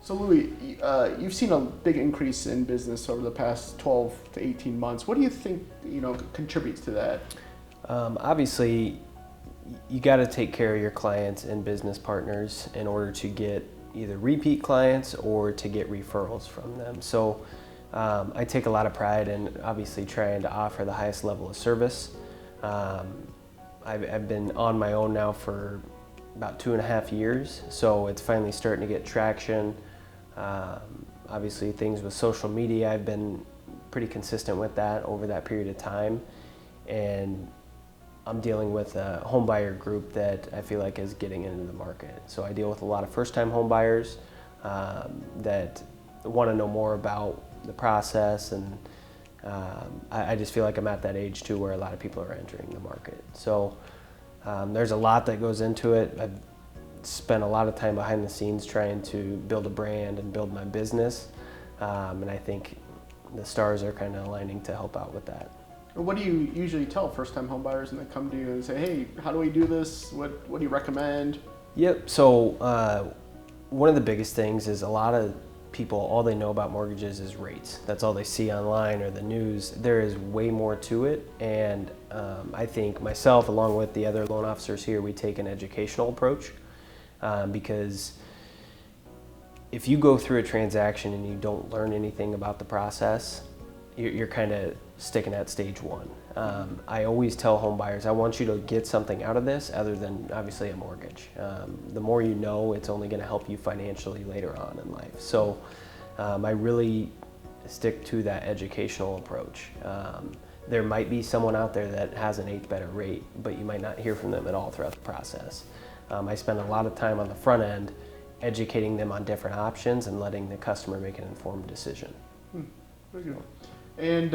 So Louie, you've seen a big increase in business over the past 12 to 18 months. What do you think, contributes to that? Obviously, you got to take care of your clients and business partners in order to get either repeat clients or to get referrals from them. So I take a lot of pride in obviously trying to offer the highest level of service. I've been on my own now for about 2.5 years, so it's finally starting to get traction. Obviously things with social media, I've been pretty consistent with that over that period of time, and I'm dealing with a homebuyer group that I feel like is getting into the market. So I deal with a lot of first-time homebuyers that want to know more about the process, and I just feel like I'm at that age too where a lot of people are entering the market. So there's a lot that goes into it. I've spent a lot of time behind the scenes trying to build a brand and build my business, and I think the stars are kind of aligning to help out with that. What do you usually tell first-time home buyers when they come to you and say, hey, how do we do this? What do you recommend? Yep, so one of the biggest things is a lot of people, all they know about mortgages is rates. That's all they see online or the news. There is way more to it, and I think myself, along with the other loan officers here, we take an educational approach, because if you go through a transaction and you don't learn anything about the process, you're kind of sticking at stage one. I always tell home buyers, I want you to get something out of this other than obviously a mortgage. The more you know, it's only going to help you financially later on in life. So I really stick to that educational approach. There might be someone out there that has an 8th better rate, but you might not hear from them at all throughout the process. I spend a lot of time on the front end educating them on different options and letting the customer make an informed decision. Very good. And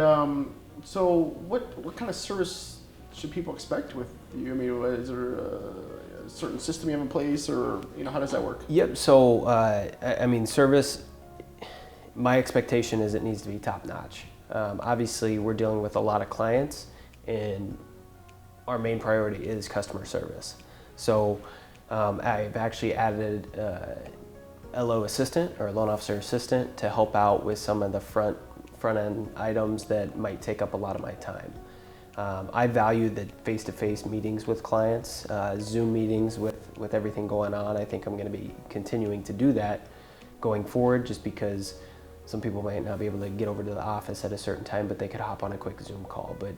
so what kind of service should people expect with you? I mean, is there a certain system you have in place, or how does that work? Yep, so I mean, service, my expectation is it needs to be top notch. Obviously we're dealing with a lot of clients, and our main priority is customer service. So I've actually added a LO assistant or a loan officer assistant to help out with some of the front end items that might take up a lot of my time. I value the face-to-face meetings with clients, Zoom meetings with everything going on. I think I'm going to be continuing to do that going forward, just because some people might not be able to get over to the office at a certain time, but they could hop on a quick Zoom call. But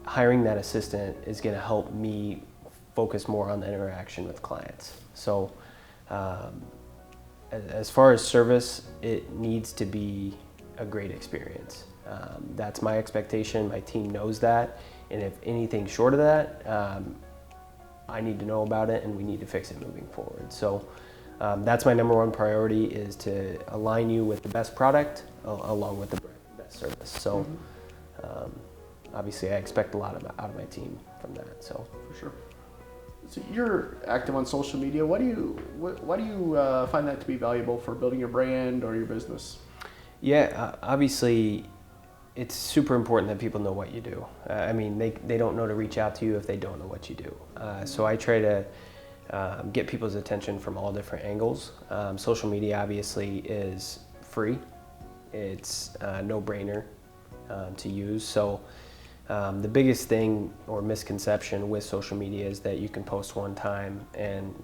hiring that assistant is going to help me focus more on the interaction with clients. So as far as service, it needs to be a great experience. That's my expectation. My team knows that, and if anything short of that, I need to know about it, and we need to fix it moving forward. So that's my #1 priority, is to align you with the best product along with the best service. So obviously I expect a lot out of my team from that. So for sure. So you're active on social media. Why do you find that to be valuable for building your brand or your business? Yeah, obviously it's super important that people know what you do. I mean, they don't know to reach out to you if they don't know what you do. So I try to get people's attention from all different angles. Social media obviously is free. It's a no-brainer to use. So the biggest thing or misconception with social media is that you can post one time and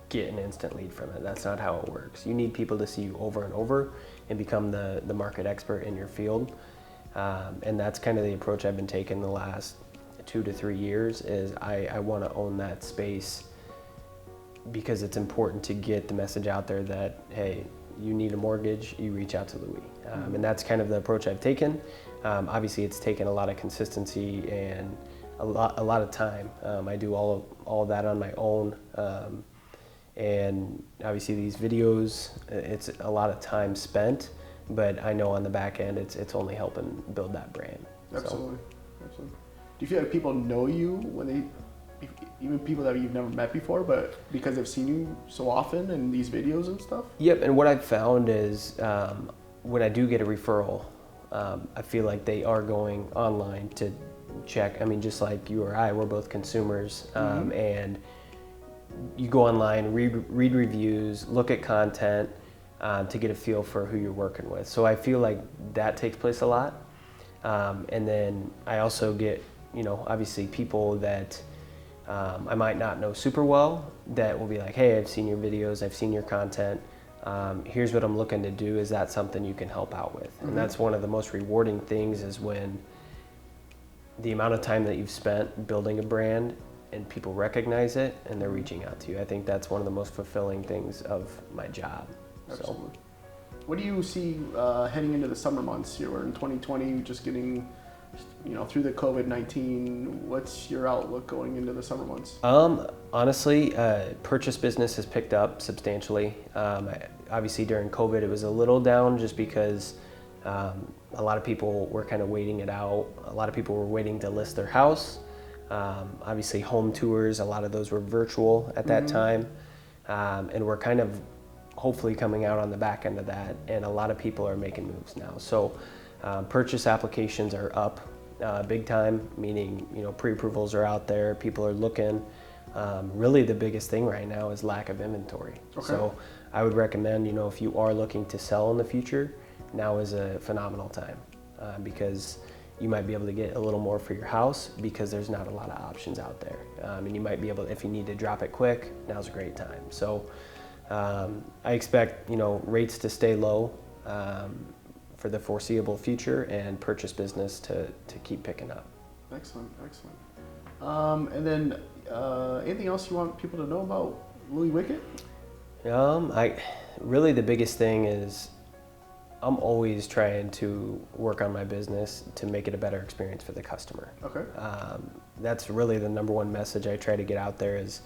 get an instant lead from it. That's not how it works. You need people to see you over and over and become the market expert in your field. And that's kind of the approach I've been taking the last 2 to 3 years, is I want to own that space, because it's important to get the message out there that, hey, you need a mortgage, you reach out to Louie. And that's kind of the approach I've taken. Obviously it's taken a lot of consistency and a lot of time. I do all of that on my own. And obviously these videos, it's a lot of time spent, but I know on the back end it's only helping build that brand. Absolutely. Absolutely. Do you feel like people know you when even people that you've never met before, but because they've seen you so often in these videos and stuff? Yep, and what I've found is when I do get a referral, I feel like they are going online to check. I mean, just like you or I, we're both consumers, and you go online, read reviews, look at content to get a feel for who you're working with. So I feel like that takes place a lot. And then I also get, obviously people that I might not know super well that will be like, hey, I've seen your videos, I've seen your content. Here's what I'm looking to do. Is that something you can help out with? And that's one of the most rewarding things, is when the amount of time that you've spent building a brand and people recognize it and they're reaching out to you. I think that's one of the most fulfilling things of my job. Absolutely. What do you see heading into the summer months here? We're in 2020, just getting, through the COVID-19. What's your outlook going into the summer months? Honestly, purchase business has picked up substantially. Obviously during COVID, it was a little down just because a lot of people were kind of waiting it out. A lot of people were waiting to list their house. Obviously home tours, a lot of those were virtual at that time. And we're kind of hopefully coming out on the back end of that, and a lot of people are making moves now. So purchase applications are up big time, meaning pre-approvals are out there, people are looking. Really the biggest thing right now is lack of inventory. Okay. So I would recommend, if you are looking to sell in the future, now is a phenomenal time because you might be able to get a little more for your house because there's not a lot of options out there. And you might be able, if you need to drop it quick, now's a great time. So I expect, rates to stay low for the foreseeable future, and purchase business to keep picking up. Excellent. And then anything else you want people to know about Louie Wicket? Really the biggest thing is I'm always trying to work on my business to make it a better experience for the customer. Okay. That's really the number one message I try to get out there is,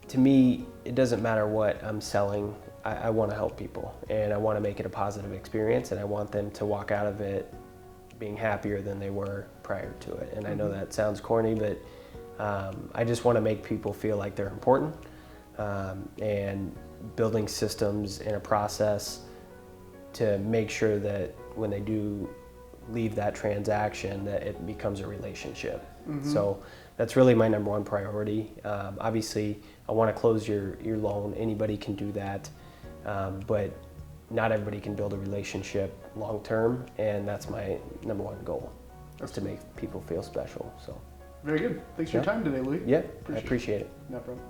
to me, it doesn't matter what I'm selling. I want to help people, and I want to make it a positive experience, and I want them to walk out of it being happier than they were prior to it. And I know that sounds corny, but I just want to make people feel like they're important, and building systems and a process to make sure that when they do leave that transaction, that it becomes a relationship. So that's really my number one priority. Obviously, I want to close your loan. Anybody can do that, but not everybody can build a relationship long term, and that's my number one goal, is to make people feel special. So very good. Thanks for your time today, Louie. Yeah, I appreciate it. No problem.